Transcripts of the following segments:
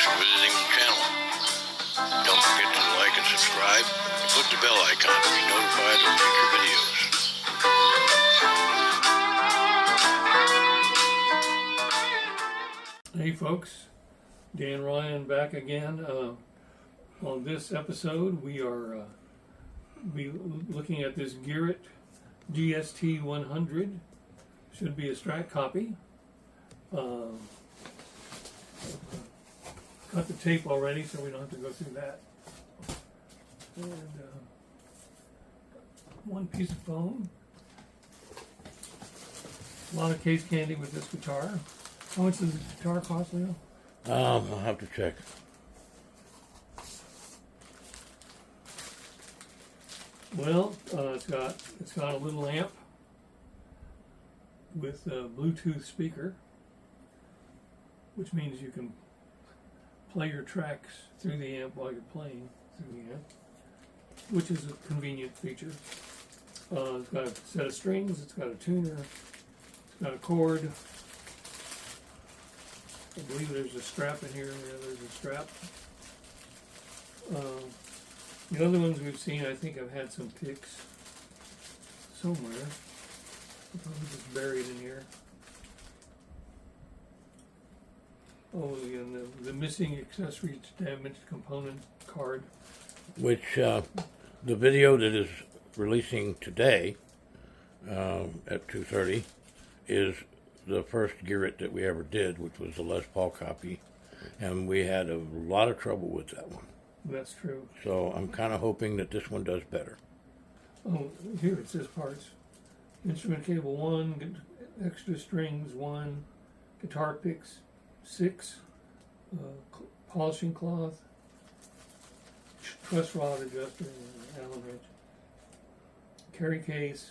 for visiting the channel. Don't forget to like and subscribe and click the bell icon to be notified of future videos. Hey folks, Dan Ryan back again. On this episode we are looking at this GEARIT GST 100. Should be a Strat copy. Cut the tape already so we don't have to go through that. And one piece of foam. A lot of case candy with this guitar. How much does the guitar cost, Leo? I'll have to check. Well, it's got a little amp with a Bluetooth speaker, which means you can play your tracks through the amp while you're playing through the amp, which is a convenient feature. It's got a set of strings, it's got a tuner, it's got a cord. I believe there's a strap in here. Yeah, there's a strap. The other ones we've seen, I think I've had some picks somewhere. They're probably just buried in here. Oh, and the missing accessories damaged component card. Which the video that is releasing today at 2:30 is the first GEARIT that we ever did, which was the Les Paul copy, and we had a lot of trouble with that one. That's true. So I'm kind of hoping that this one does better. Oh, here it says parts. Instrument cable 1, extra strings 1, guitar picks 6, polishing cloth, truss rod adjuster, Allen wrench, carry case,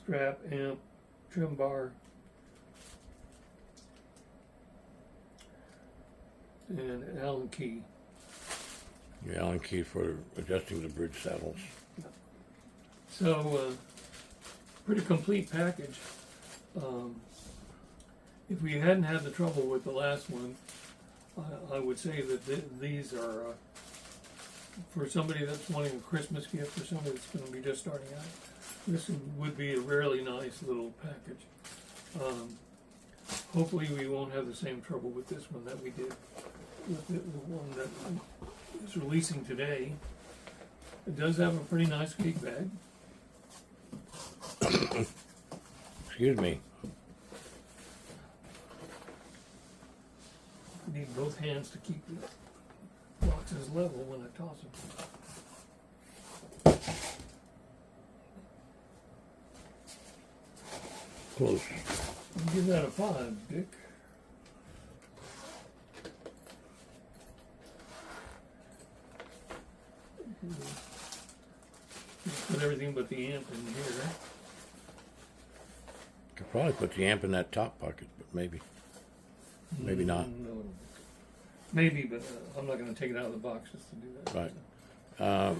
strap, amp, trim bar, and an Allen key. The Allen key for adjusting the bridge saddles. So, pretty complete package. If we hadn't had the trouble with the last one, I would say that these are, for somebody that's wanting a Christmas gift, for somebody that's going to be just starting out, this would be a really nice little package. Hopefully we won't have the same trouble with this one that we did with the one that is releasing today. It does have a pretty nice gig bag. Excuse me. I need both hands to keep the boxes level when I toss them. Close. I'll give that a 5, Dick. Just put everything but the amp in here. Could probably put the amp in that top pocket, but maybe not. No, maybe, but I'm not going to take it out of the box just to do that. Right.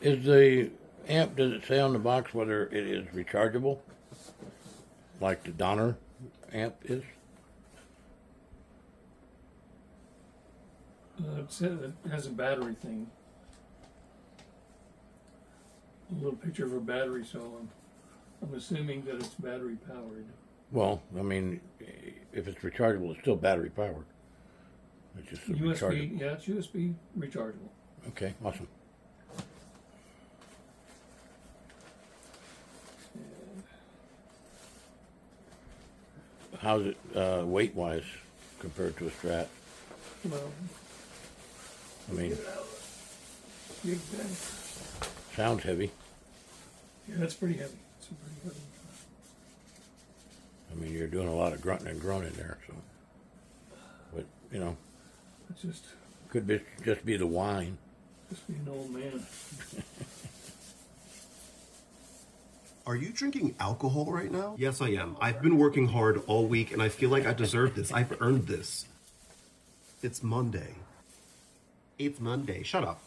Is the amp, does it say on the box whether it is rechargeable? Like the Donner amp is? It says it has a battery thing. A little picture of a battery, so I'm assuming that it's battery powered. Well, I mean, if it's rechargeable, it's still battery powered. It's just USB, rechargeable. yeah, it's USB rechargeable. Okay, awesome. How's it weight-wise compared to a Strat? Well, I mean, big bag. sounds heavy. Yeah, that's pretty heavy. It's a pretty heavy. I mean, you're doing a lot of grunting and groaning there, so. But, you know, It's just just be the wine. be an old man. Are you drinking alcohol right now? Yes, I am. I've been working hard all week and I feel like I deserve this. I've earned this. It's Monday. It's Monday. Shut up.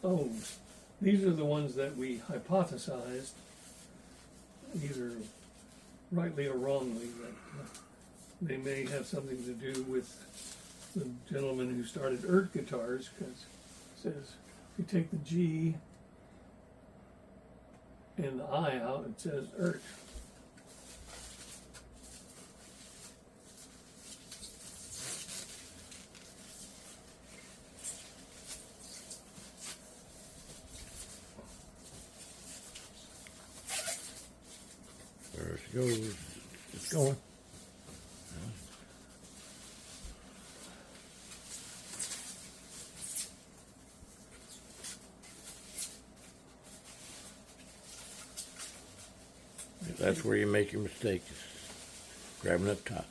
Oh, these are the ones that we hypothesized, either rightly or wrongly, that they may have something to do with the gentleman who started Ert guitars, because it says if you take the G and the I out, it says Ert. There it goes. It's going. That's where you make your mistake, is grabbing up top.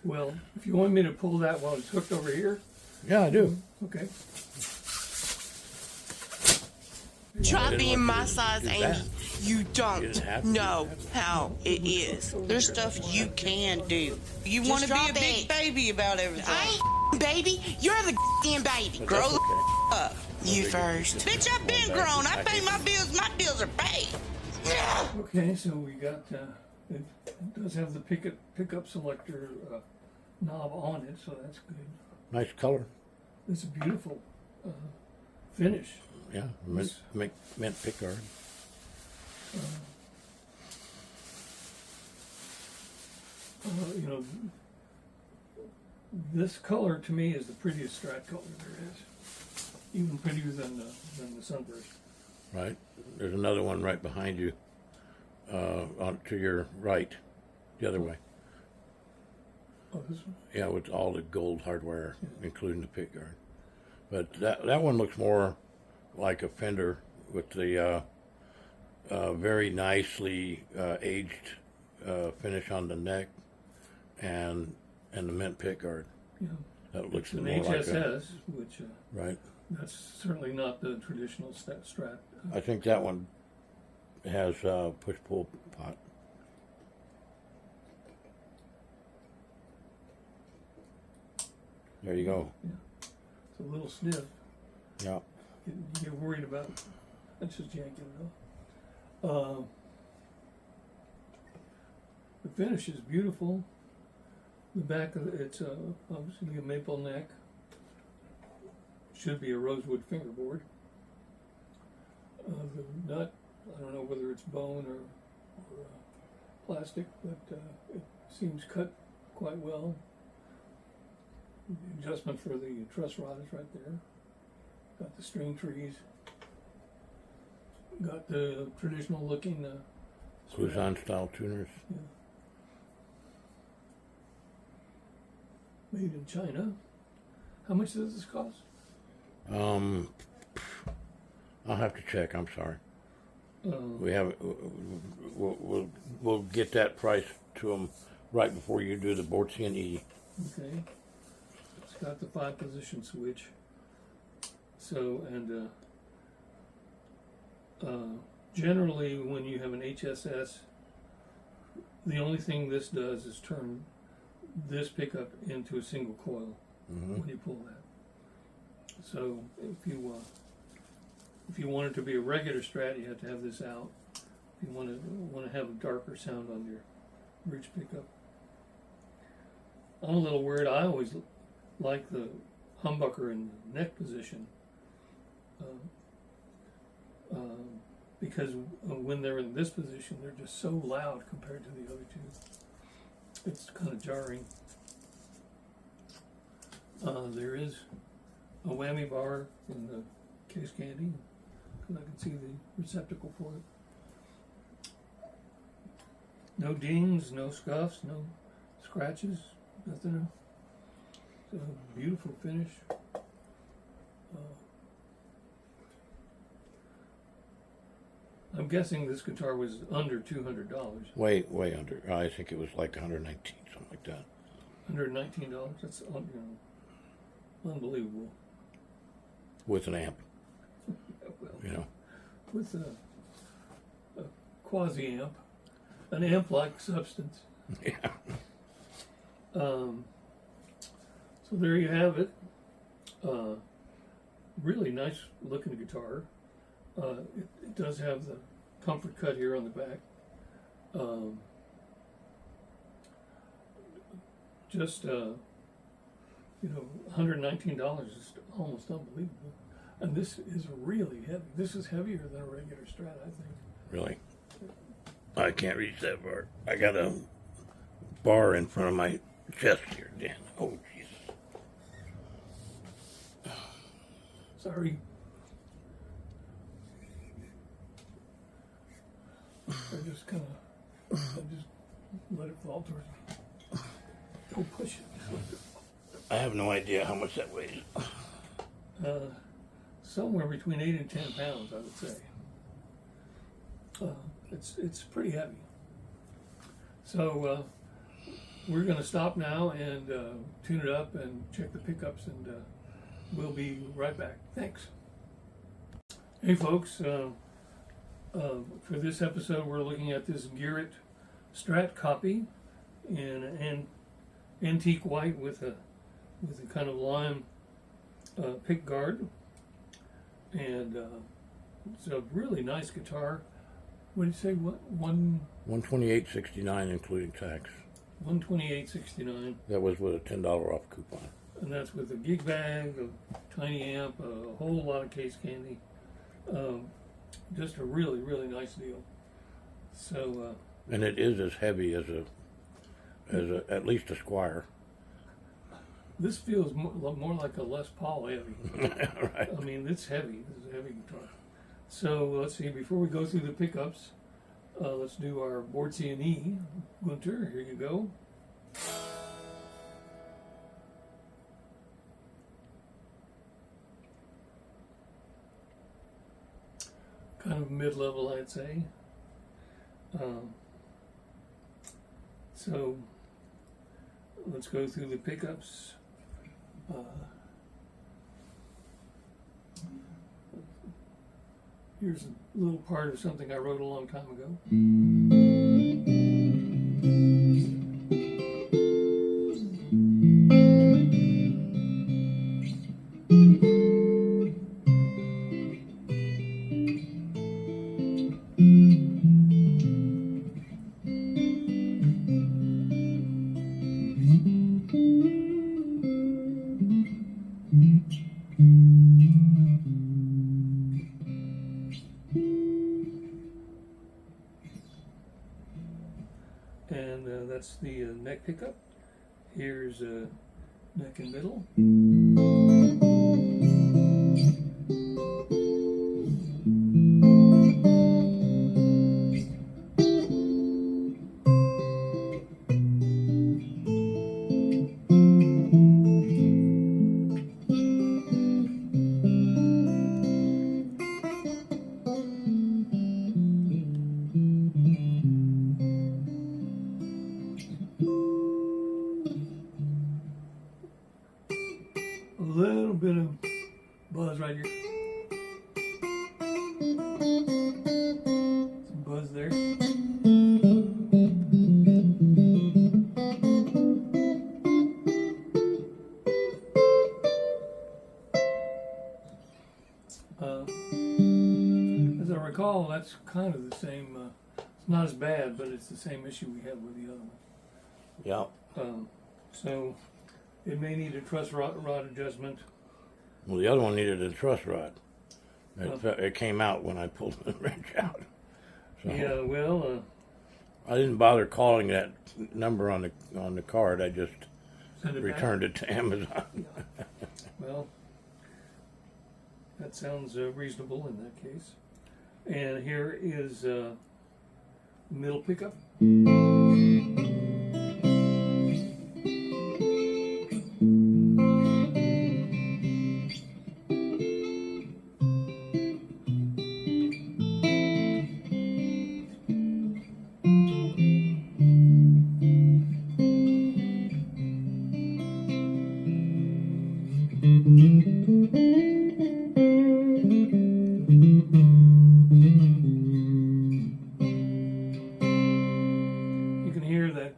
Well, if you want me to pull that while it's hooked over here, Yeah, I do. okay. Try didn't being want my you to size, do Amy. that. You You don't didn't have to know do that. how it is. There's stuff you can do. You want to be a big baby about everything. I ain't baby. You're the damn baby. But Grow that's the okay. up. You first. Bitch, I've been grown. I pay my bills. My bills are paid. Okay, so we got, it does have the pickup selector knob on it, so that's good. Nice color. It's a beautiful finish. Yeah, mint pickguard. You know, this color to me is the prettiest Strat color there is. Even prettier than the Sunburst. Right. There's another one right behind you, on to your right, the other way. Oh, this one? Yeah, with all the gold hardware, including the pickguard. But that one looks more like a Fender with the very nicely aged finish on the neck and the mint pickguard. Yeah. That looks It's an more like HSS, which right. that's certainly not the traditional Strat. I think that one has push-pull pot. There you go. Yeah. It's a little stiff. Yeah. You get worried about. That's just yanking it off. The finish is beautiful. The back of it's obviously a maple neck. Should be a rosewood fingerboard. The nut, I don't know whether it's bone or plastic, but it seems cut quite well. The adjustment for the truss rod is right there. Got the string trees. Got the traditional looking Luzon style tuners. yeah. Made in China. How much does this cost? I'll have to check. I'm sorry. We haven't. We'll get that price to them right before you do the board C and E. Okay. It's got the 5-position switch. So, and generally when you have an HSS, the only thing this does is turn this pickup into a single coil when you pull that. So if you want it to be a regular Strat, you have to have this out. If you want to have a darker sound on your bridge pickup. I'm a little weird. I always like the humbucker in the neck position because when they're in this position, they're just so loud compared to the other two. It's kind of jarring. There is a whammy bar in the case candy, and I can see the receptacle for it. No dings, no scuffs, no scratches, nothing. It's a beautiful finish. I'm guessing this guitar was under $200. Way under. I think it was like 119, something like that. $119. That's unbelievable. With an amp, Well, you know. with a quasi amp, an amp-like substance. Yeah. So there you have it. Really nice looking guitar. It does have the comfort cut here on the back. just $119 is almost unbelievable. And this is really heavy. This is heavier than a regular Strat, I think. Really? I can't reach that far. I got a bar in front of my chest here, Dan. Oh, Jesus. Sorry. I just let it fall towards me. Don't push it. I have no idea how much that weighs. Somewhere between 8 and 10 pounds, I would say. It's pretty heavy. So we're going to stop now and tune it up and check the pickups, and we'll be right back. Thanks. Hey folks, for this episode we're looking at this GEARIT Strat copy in an antique white with a kind of lime pick guard, and it's a really nice guitar. What did you say? What $128.69 including tax. $128.69. That was with a $10 off coupon. And that's with a gig bag, a tiny amp, a whole lot of case candy. Just a really, really nice deal. So. And it is as heavy as at least a Squire. This feels more like a Les Paul heavy. Right. I mean, it's heavy. It's a heavy guitar. So let's see. Before we go through the pickups, let's do our board C and E. Gunter, here you go. Kind of mid-level, I'd say. So let's go through the pickups. Here's a little part of something I wrote a long time ago. And that's the neck pickup. Here's neck and middle. A little bit of buzz right here. Some buzz there. As I recall, that's kind of the same. It's not as bad, but it's the same issue we had with the other one. Yeah. So it may need a truss rod adjustment. Well, the other one needed a truss rod. It came out when I pulled the wrench out. So Yeah, well, I didn't bother calling that number on the card. I just send it returned it to Amazon. back. Well, that sounds reasonable in that case. And here is middle pickup. You can hear that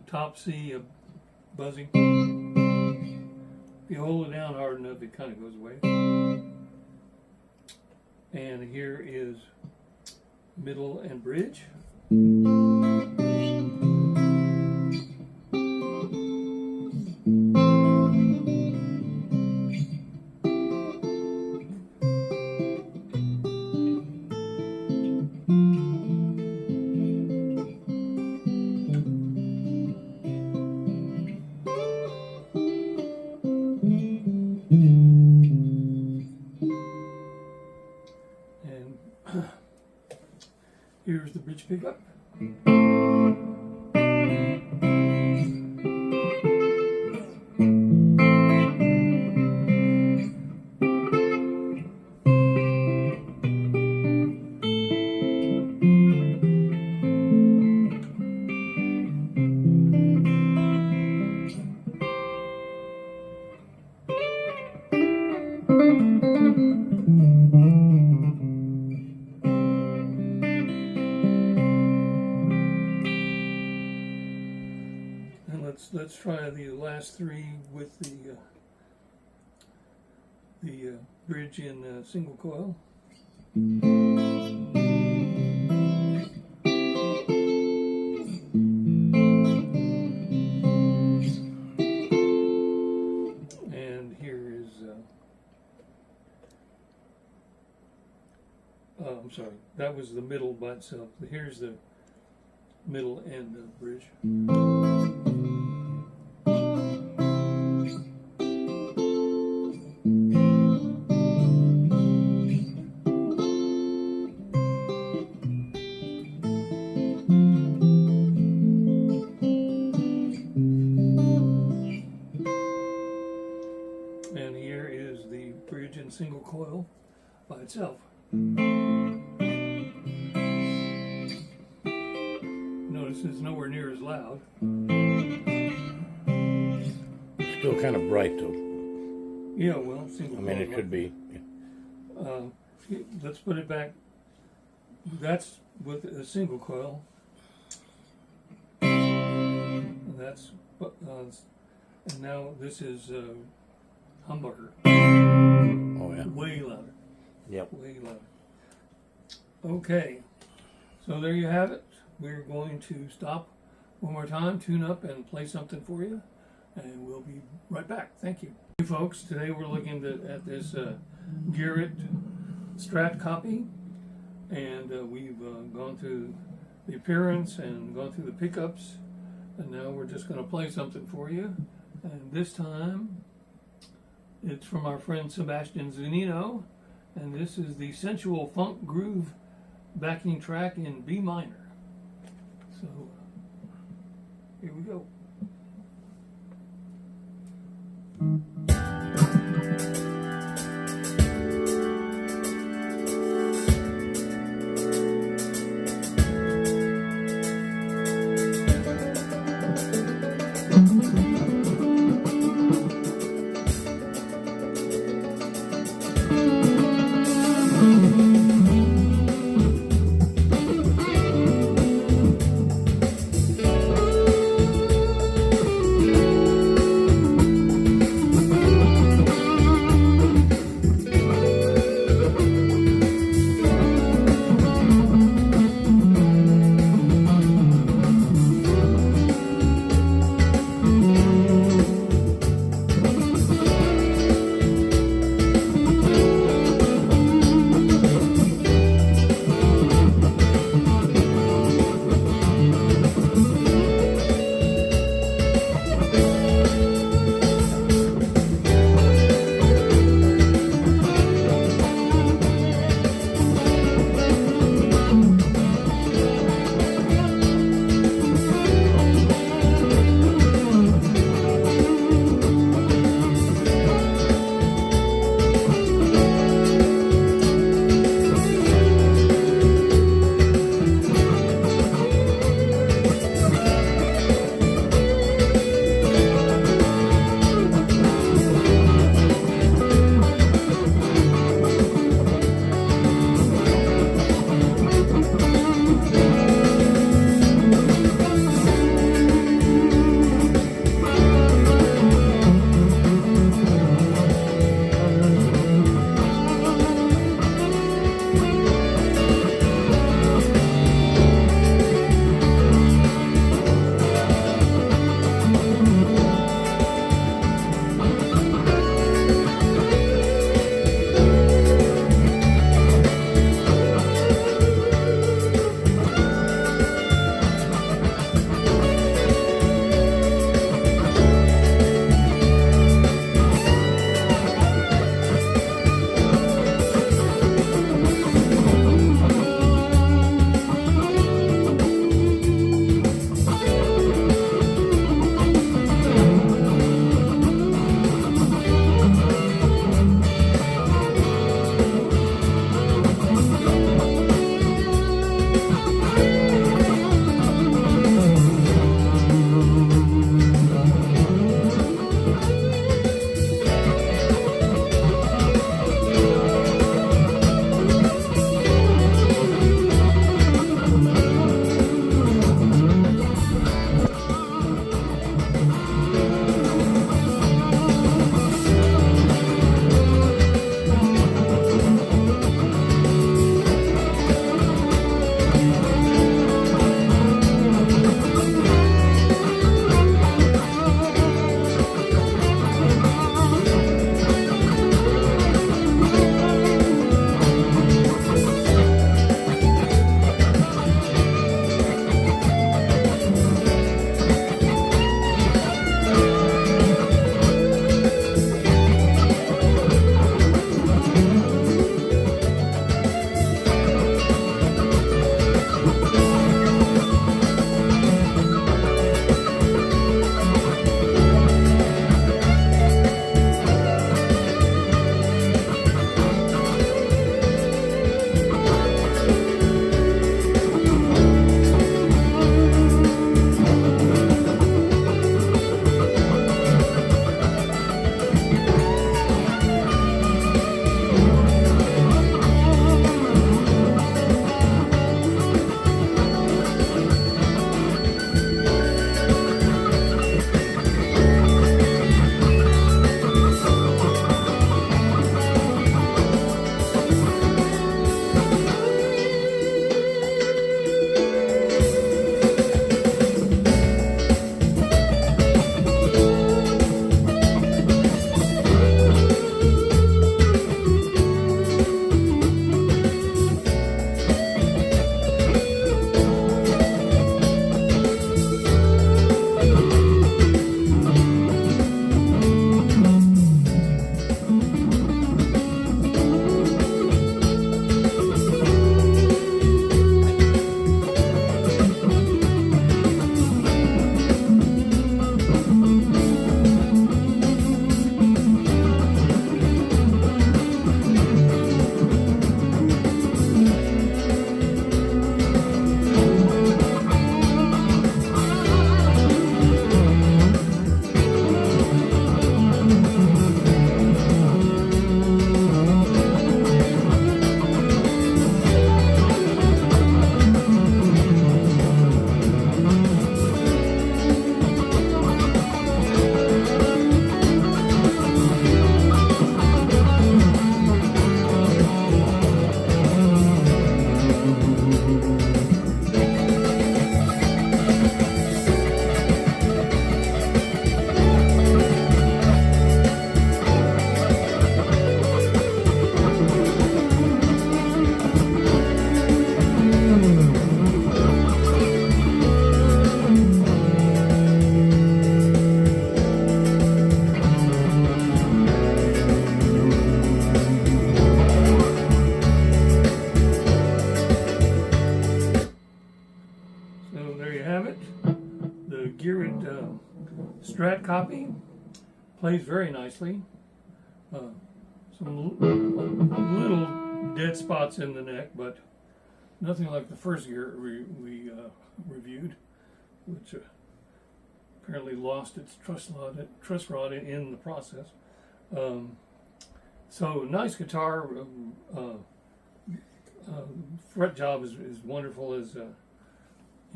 top C buzzing. If you hold it down hard enough, it kind of goes away. And here is middle and bridge. pickup. And let's try the last three with the bridge in single coil. And here is oh, I'm sorry, that was the middle by itself. Here's the middle end of the bridge. And here is the bridge in single coil by itself. Notice it's nowhere near as loud. It's still kind of bright though. Yeah, well, single I mean, coil. it could be. Let's put it back. That's with a single coil. And that's and now this is humbucker. Oh yeah. Way louder. Yep. Way louder. Okay, so there you have it. We're going to stop one more time, tune up, and play something for you, and we'll be right back. Thank you. Hey folks, today we're looking at this GEARIT Strat copy, and we've gone through the appearance and gone through the pickups, and now we're just going to play something for you. And this time it's from our friend Sebastian Zunino, and this is the Sensual Funk Groove backing track in B minor. So here we go. Strat copy. Plays very nicely. Some little dead spots in the neck, but nothing like the first gear we reviewed, which apparently lost its truss rod in the process. So nice guitar. Fret job is wonderful as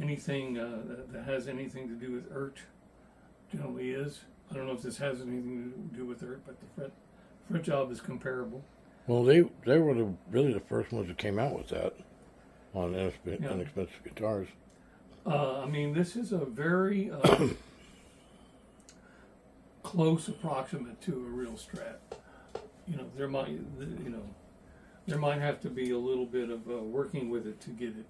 anything that has anything to do with generally is. I don't know if this has anything to do with but the fret job is comparable. Well, they were really the first ones that came out with that on inexpensive guitars. I mean, this is a very close approximate to a real Strat. There might have to be a little bit of working with it to get it,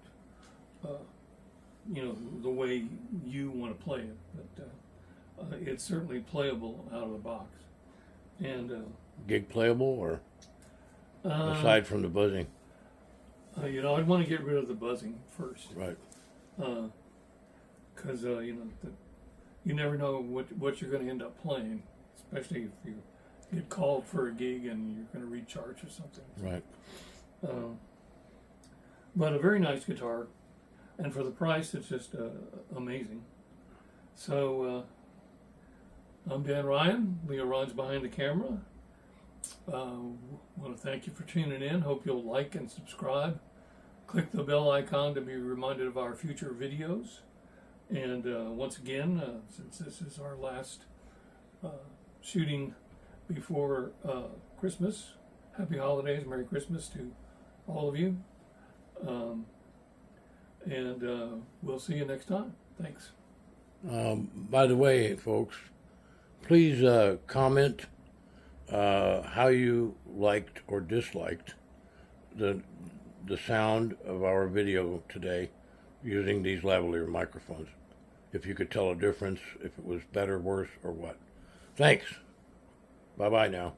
the way you want to play it. But it's certainly playable out of the box. And gig playable, or aside from the buzzing? I'd want to get rid of the buzzing first. Right. Because you never know what you're going to end up playing, especially if you get called for a gig and you're going to recharge or something. Right. But a very nice guitar, and for the price, it's just amazing. So I'm Dan Ryan. Leo Ron's behind the camera. Want to thank you for tuning in. Hope you'll like and subscribe. Click the bell icon to be reminded of our future videos. And once again, since this is our last shooting before Christmas, happy holidays, Merry Christmas to all of you. And we'll see you next time. Thanks. By the way, folks, please comment how you liked or disliked the sound of our video today using these lavalier microphones. If you could tell a difference, if it was better, worse, or what. Thanks. Bye-bye now.